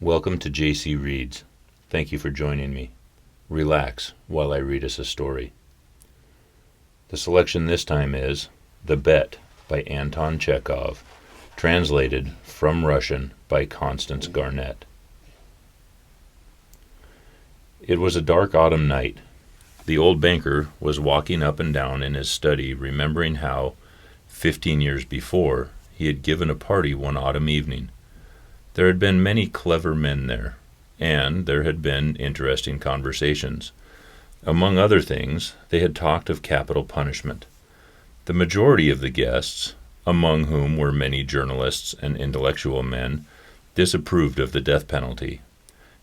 Welcome to JC Reads. Thank you for joining me. Relax while I read us a story. The selection this time is The Bet by Anton Chekhov, translated from Russian by Constance Garnett. It was a dark autumn night. The old banker was walking up and down in his study, remembering how, 15 years before, he had given a party one autumn evening. There had been many clever men there, and there had been interesting conversations. Among other things, they had talked of capital punishment. The majority of the guests, among whom were many journalists and intellectual men, disapproved of the death penalty.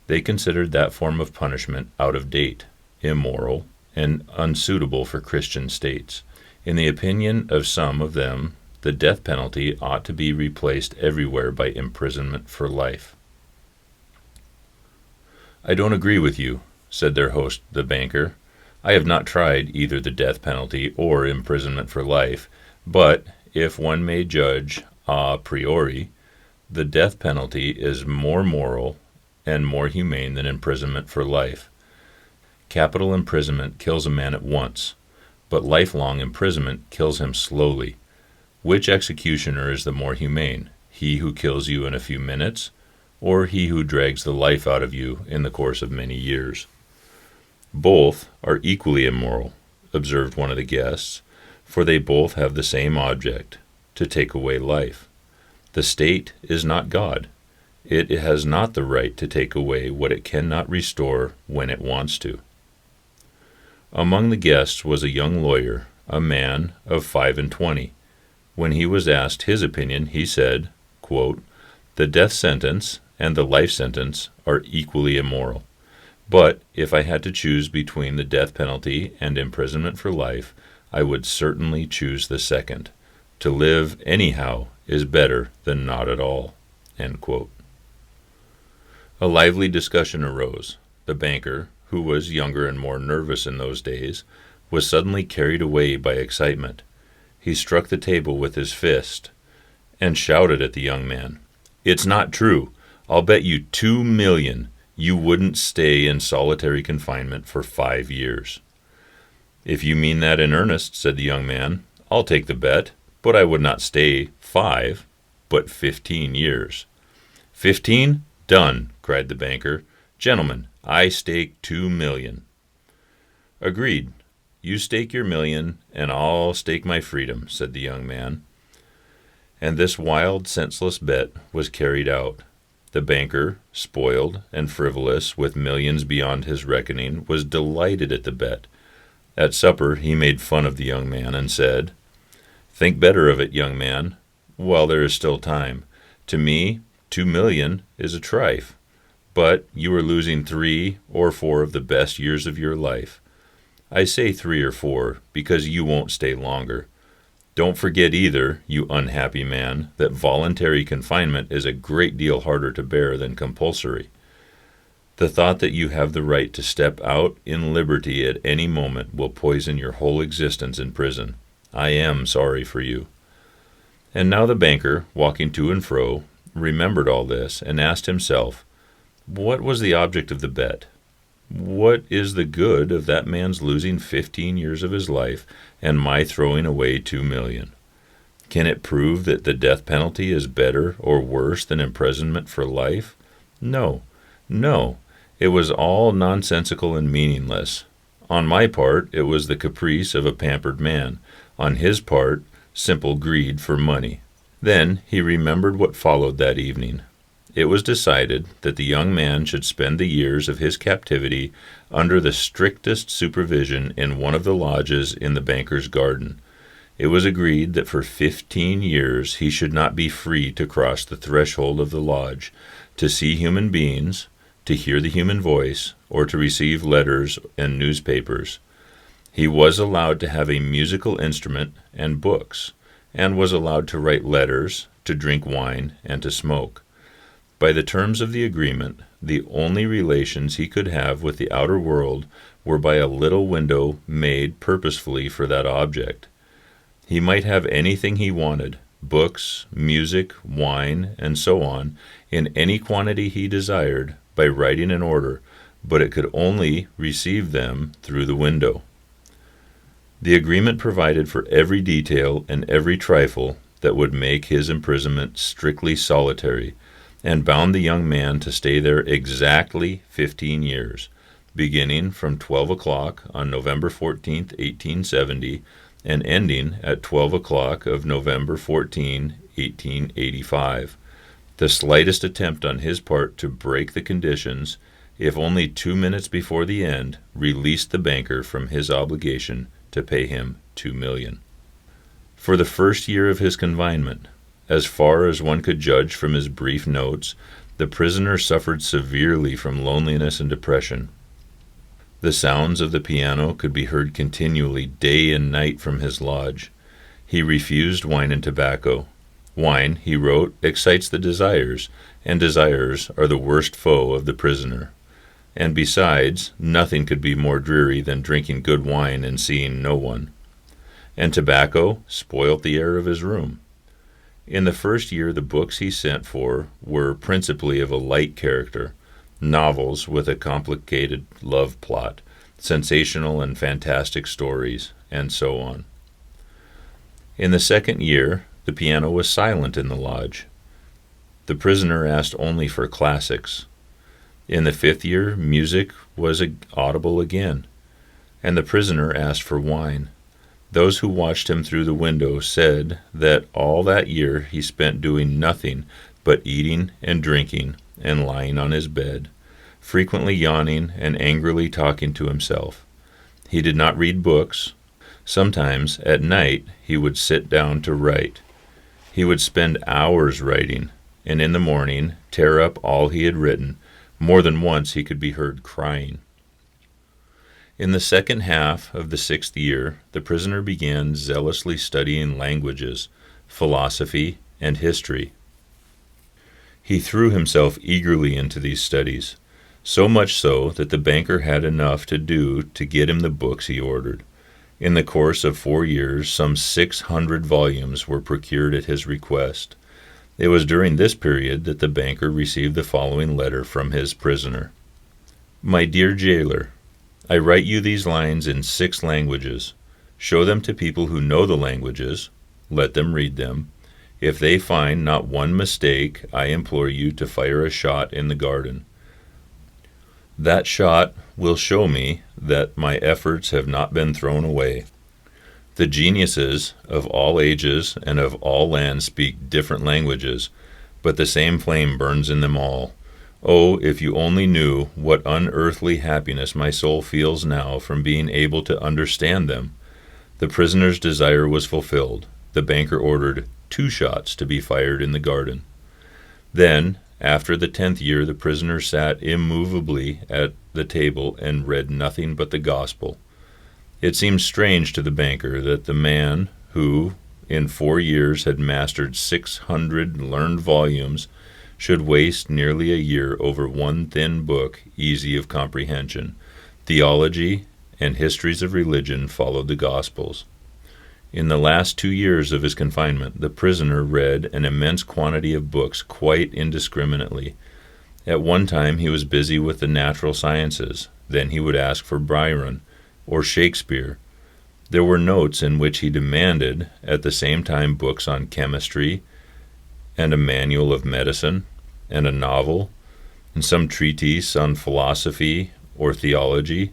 They considered that form of punishment out of date, immoral, and unsuitable for Christian states. In the opinion of some of them, the death penalty ought to be replaced everywhere by imprisonment for life. "I don't agree with you," said their host, the banker. "I have not tried either the death penalty or imprisonment for life, but, if one may judge a priori, the death penalty is more moral and more humane than imprisonment for life. Capital imprisonment kills a man at once, but lifelong imprisonment kills him slowly. Which executioner is the more humane, he who kills you in a few minutes, or he who drags the life out of you in the course of many years?" "Both are equally immoral," observed one of the guests, "for they both have the same object, to take away life. The state is not God. It has not the right to take away what it cannot restore when it wants to." Among the guests was a young lawyer, a man of 25. When he was asked his opinion, he said, quote, "The death sentence and the life sentence are equally immoral. But if I had to choose between the death penalty and imprisonment for life, I would certainly choose the second. To live anyhow is better than not at all." End quote. A lively discussion arose. The banker, who was younger and more nervous in those days, was suddenly carried away by excitement. He struck the table with his fist and shouted at the young man, "It's not true. I'll bet you 2,000,000 you wouldn't stay in solitary confinement for 5 years. "If you mean that in earnest," said the young man, "I'll take the bet, but I would not stay 5, but 15 years. "15? Done," cried the banker. "Gentlemen, I stake 2,000,000. "Agreed. You stake your million, and I'll stake my freedom," said the young man. And this wild, senseless bet was carried out. The banker, spoiled and frivolous, with millions beyond his reckoning, was delighted at the bet. At supper he made fun of the young man and said, "Think better of it, young man, while there is still time. To me, 2,000,000 is a trifle, but you are losing 3 or 4 of the best years of your life. I say 3 or 4 because you won't stay longer. Don't forget either, you unhappy man, that voluntary confinement is a great deal harder to bear than compulsory. The thought that you have the right to step out in liberty at any moment will poison your whole existence in prison. I am sorry for you." And now the banker, walking to and fro, remembered all this and asked himself, what was the object of the bet? What is the good of that man's losing 15 years of his life and my throwing away 2,000,000? Can it prove that the death penalty is better or worse than imprisonment for life? No, no. It was all nonsensical and meaningless. On my part, it was the caprice of a pampered man. On his part, simple greed for money. Then he remembered what followed that evening. It was decided that the young man should spend the years of his captivity under the strictest supervision in one of the lodges in the banker's garden. It was agreed that for 15 years he should not be free to cross the threshold of the lodge, to see human beings, to hear the human voice, or to receive letters and newspapers. He was allowed to have a musical instrument and books, and was allowed to write letters, to drink wine, and to smoke. By the terms of the agreement, the only relations he could have with the outer world were by a little window made purposefully for that object. He might have anything he wanted, books, music, wine, and so on, in any quantity he desired, by writing an order, but it could only receive them through the window. The agreement provided for every detail and every trifle that would make his imprisonment strictly solitary, and bound the young man to stay there exactly 15 years, beginning from 12 o'clock on November 14th, 1870, and ending at 12 o'clock of November 14, 1885. The slightest attempt on his part to break the conditions, if only 2 minutes before the end, released the banker from his obligation to pay him $2 million. For the first year of his confinement, as far as one could judge from his brief notes, the prisoner suffered severely from loneliness and depression. The sounds of the piano could be heard continually day and night from his lodge. He refused wine and tobacco. Wine, he wrote, excites the desires, and desires are the worst foe of the prisoner. And besides, nothing could be more dreary than drinking good wine and seeing no one. And tobacco spoilt the air of his room. In the first year the books he sent for were principally of a light character, novels with a complicated love plot, sensational and fantastic stories, and so on. In the second year the piano was silent in the lodge. The prisoner asked only for classics. In the fifth year music was audible again, and the prisoner asked for wine. Those who watched him through the window said that all that year he spent doing nothing but eating and drinking and lying on his bed, frequently yawning and angrily talking to himself. He did not read books. Sometimes at night he would sit down to write. He would spend hours writing, and in the morning tear up all he had written. More than once he could be heard crying. In the second half of the sixth year, the prisoner began zealously studying languages, philosophy, and history. He threw himself eagerly into these studies, so much so that the banker had enough to do to get him the books he ordered. In the course of 4 years, some 600 volumes were procured at his request. It was during this period that the banker received the following letter from his prisoner. My dear jailer, I write you these lines in 6 languages. Show them to people who know the languages. Let them read them. If they find not one mistake, I implore you to fire a shot in the garden. That shot will show me that my efforts have not been thrown away. The geniuses of all ages and of all lands speak different languages, but the same flame burns in them all. Oh, if you only knew what unearthly happiness my soul feels now from being able to understand them. The prisoner's desire was fulfilled. The banker ordered 2 shots to be fired in the garden. Then, after the 10th year, the prisoner sat immovably at the table and read nothing but the gospel. It seemed strange to the banker that the man who, in 4 years, had mastered 600 learned volumes, should waste nearly a year over one thin book, easy of comprehension. Theology and histories of religion followed the Gospels. In the last 2 years of his confinement, the prisoner read an immense quantity of books quite indiscriminately. At one time he was busy with the natural sciences. Then he would ask for Byron or Shakespeare. There were notes in which he demanded at the same time books on chemistry and a manual of medicine and a novel and some treatise on philosophy or theology.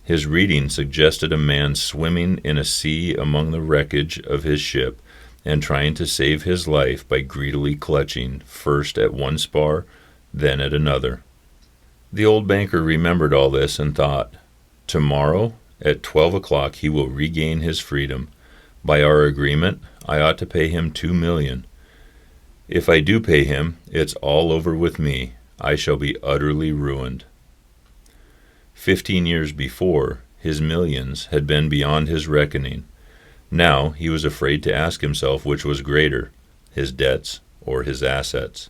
His reading suggested a man swimming in a sea among the wreckage of his ship and trying to save his life by greedily clutching first at one spar, then at another. The old banker remembered all this and thought, tomorrow at 12 o'clock he will regain his freedom. By our agreement, I ought to pay him $2 million. If I do pay him, it's all over with me. I shall be utterly ruined. 15 years before, his millions had been beyond his reckoning. Now he was afraid to ask himself which was greater, his debts or his assets.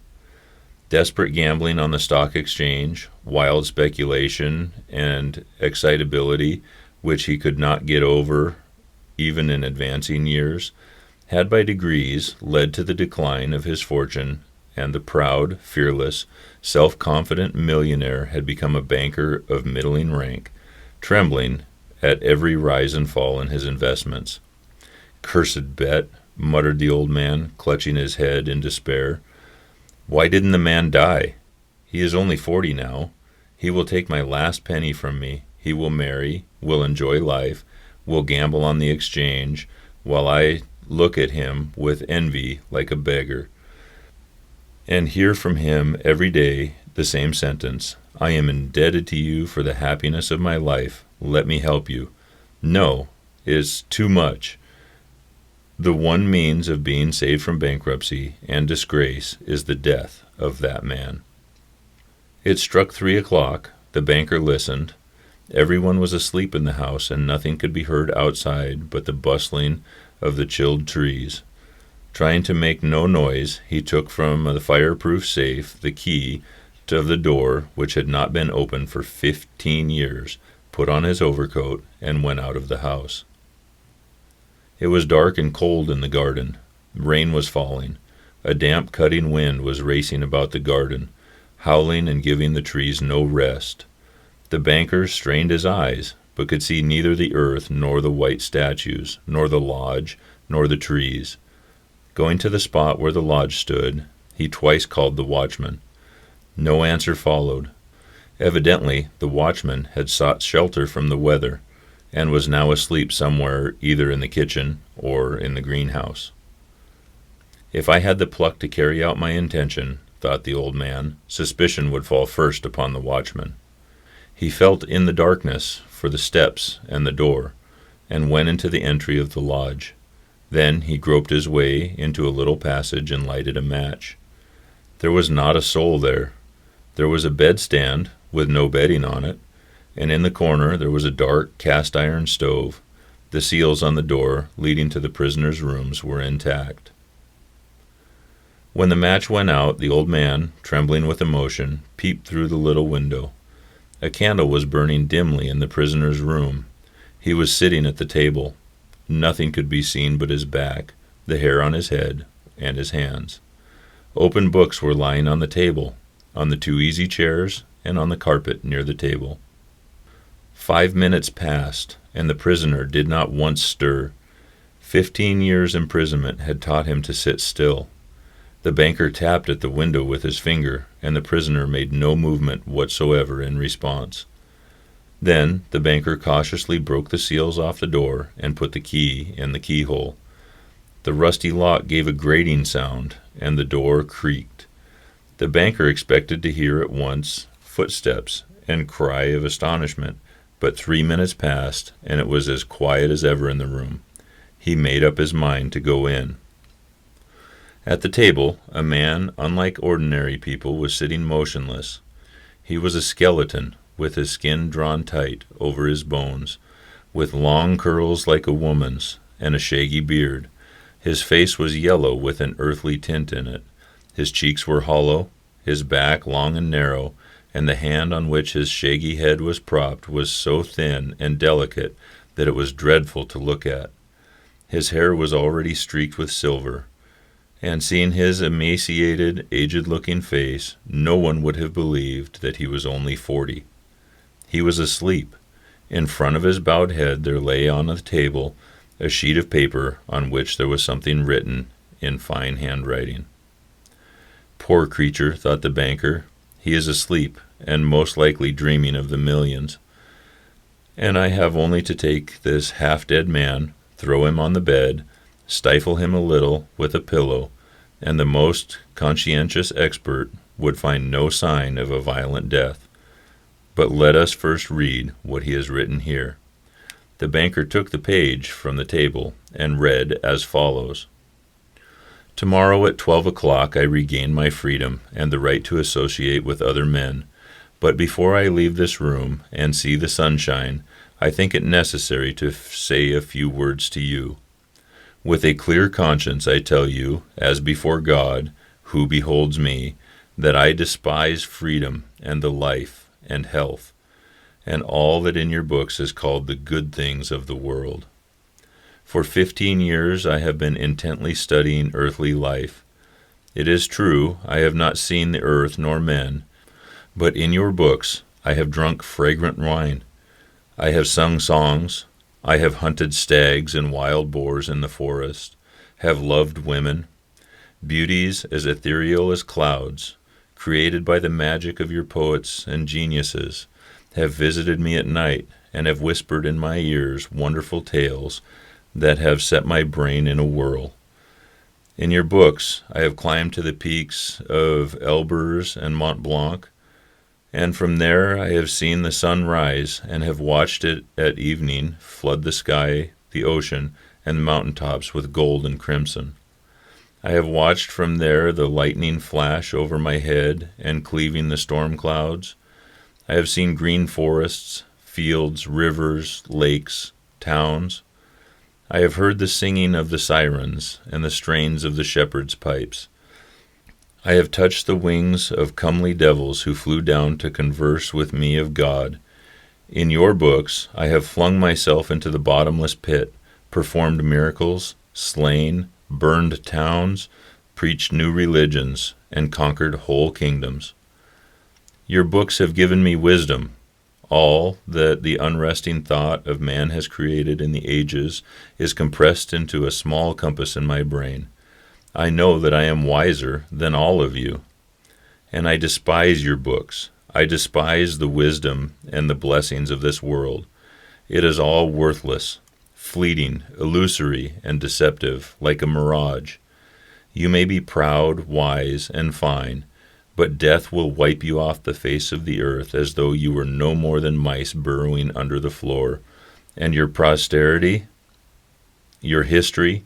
Desperate gambling on the stock exchange, wild speculation, and excitability which he could not get over even in advancing years, had by degrees led to the decline of his fortune, and the proud, fearless, self-confident millionaire had become a banker of middling rank, trembling at every rise and fall in his investments. "Cursed bet," muttered the old man, clutching his head in despair. "Why didn't the man die? He is only 40 now. He will take my last penny from me. He will marry, will enjoy life, will gamble on the exchange, while I look at him with envy like a beggar, and hear from him every day the same sentence: 'I am indebted to you for the happiness of my life. Let me help you.' No, is too much. The one means of being saved from bankruptcy and disgrace is the death of that man." It struck 3 o'clock. The banker listened. Everyone was asleep in the house, and nothing could be heard outside but the bustling of the chilled trees. Trying to make no noise, he took from the fireproof safe the key of the door, which had not been opened for 15 years, put on his overcoat, and went out of the house. It was dark and cold in the garden. Rain was falling. A damp, cutting wind was racing about the garden, howling and giving the trees no rest. The banker strained his eyes, but could see neither the earth nor the white statues, nor the lodge, nor the trees. Going to the spot where the lodge stood, he twice called the watchman. No answer followed. Evidently the watchman had sought shelter from the weather, and was now asleep somewhere either in the kitchen or in the greenhouse. "If I had the pluck to carry out my intention," thought the old man, "suspicion would fall first upon the watchman." He felt in the darkness for the steps and the door, and went into the entry of the lodge. Then he groped his way into a little passage and lighted a match. There was not a soul there. There was a bedstand with no bedding on it, and in the corner there was a dark cast-iron stove. The seals on the door leading to the prisoner's rooms were intact. When the match went out, the old man, trembling with emotion, peeped through the little window. A candle was burning dimly in the prisoner's room. He was sitting at the table. Nothing could be seen but his back, the hair on his head, and his hands. Open books were lying on the table, on the 2 easy chairs, and on the carpet near the table. 5 minutes passed, and the prisoner did not once stir. 15 years' imprisonment had taught him to sit still. The banker tapped at the window with his finger, and the prisoner made no movement whatsoever in response. Then the banker cautiously broke the seals off the door and put the key in the keyhole. The rusty lock gave a grating sound, and the door creaked. The banker expected to hear at once footsteps and cry of astonishment, but 3 minutes passed, and it was as quiet as ever in the room. He made up his mind to go in. At the table, a man, unlike ordinary people, was sitting motionless. He was a skeleton, with his skin drawn tight over his bones, with long curls like a woman's, and a shaggy beard. His face was yellow with an earthly tint in it. His cheeks were hollow, his back long and narrow, and the hand on which his shaggy head was propped was so thin and delicate that it was dreadful to look at. His hair was already streaked with silver, and seeing his emaciated, aged-looking face, no one would have believed that he was only 40. He was asleep. In front of his bowed head there lay on the table a sheet of paper on which there was something written in fine handwriting. "Poor creature," thought the banker, "he is asleep, and most likely dreaming of the millions. And I have only to take this half-dead man, throw him on the bed, stifle him a little with a pillow, and the most conscientious expert would find no sign of a violent death. But let us first read what he has written here." The banker took the page from the table and read as follows: "Tomorrow at 12 o'clock I regain my freedom and the right to associate with other men. But before I leave this room and see the sunshine, I think it necessary to say a few words to you. With a clear conscience I tell you, as before God, who beholds me, that I despise freedom and the life and health, and all that in your books is called the good things of the world. For 15 years I have been intently studying earthly life. It is true, I have not seen the earth nor men, but in your books I have drunk fragrant wine. I have sung songs. I have hunted stags and wild boars in the forest, have loved women, beauties as ethereal as clouds, created by the magic of your poets and geniuses, have visited me at night and have whispered in my ears wonderful tales that have set my brain in a whirl. In your books, I have climbed to the peaks of Elburz and Mont Blanc, and from there I have seen the sun rise and have watched it at evening flood the sky, the ocean, and the mountain tops with gold and crimson. I have watched from there the lightning flash over my head and cleaving the storm clouds. I have seen green forests, fields, rivers, lakes, towns. I have heard the singing of the sirens and the strains of the shepherds' pipes. I have touched the wings of comely devils who flew down to converse with me of God. In your books I have flung myself into the bottomless pit, performed miracles, slain, burned towns, preached new religions, and conquered whole kingdoms. Your books have given me wisdom. All that the unresting thought of man has created in the ages is compressed into a small compass in my brain. I know that I am wiser than all of you, and I despise your books. I despise the wisdom and the blessings of this world. It is all worthless, fleeting, illusory, and deceptive, like a mirage. You may be proud, wise, and fine, but death will wipe you off the face of the earth as though you were no more than mice burrowing under the floor, and your posterity, your history,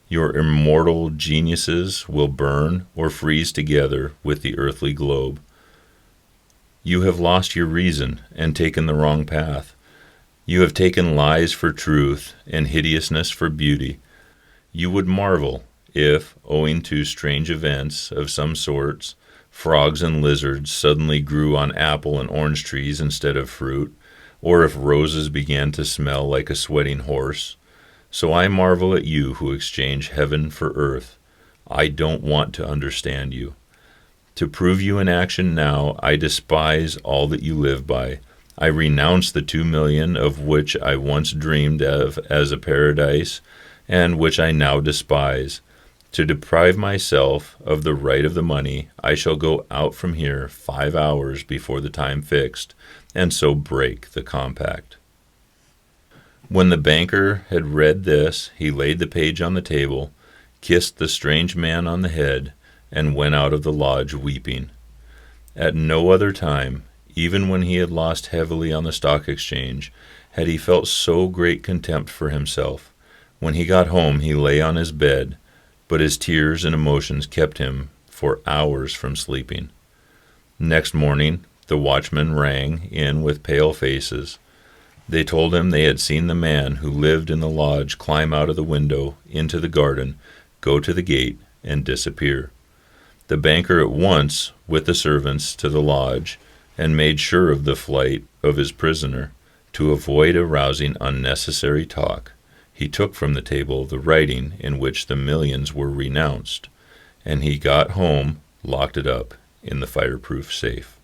your immortal geniuses will burn or freeze together with the earthly globe. You have lost your reason and taken the wrong path. You have taken lies for truth and hideousness for beauty. You would marvel if, owing to strange events of some sorts, frogs and lizards suddenly grew on apple and orange trees instead of fruit, or if roses began to smell like a sweating horse. So I marvel at you who exchange heaven for earth. I don't want to understand you. To prove you in action now, I despise all that you live by. I renounce the 2,000,000 of which I once dreamed of as a paradise, and which I now despise. To deprive myself of the right of the money, I shall go out from here 5 hours before the time fixed, and so break the compact. When the banker had read this, he laid the page on the table, kissed the strange man on the head, and went out of the lodge weeping. At no other time, even when he had lost heavily on the stock exchange, had he felt so great contempt for himself. When he got home, he lay on his bed, but his tears and emotions kept him for hours from sleeping. Next morning, the watchmen rang in with pale faces. They told him they had seen the man who lived in the lodge climb out of the window into the garden, go to the gate, and disappear. The banker at once, with the servants, to the lodge, and made sure of the flight of his prisoner. To avoid arousing unnecessary talk, he took from the table the writing in which the millions were renounced, and he got home, locked it up in the fireproof safe.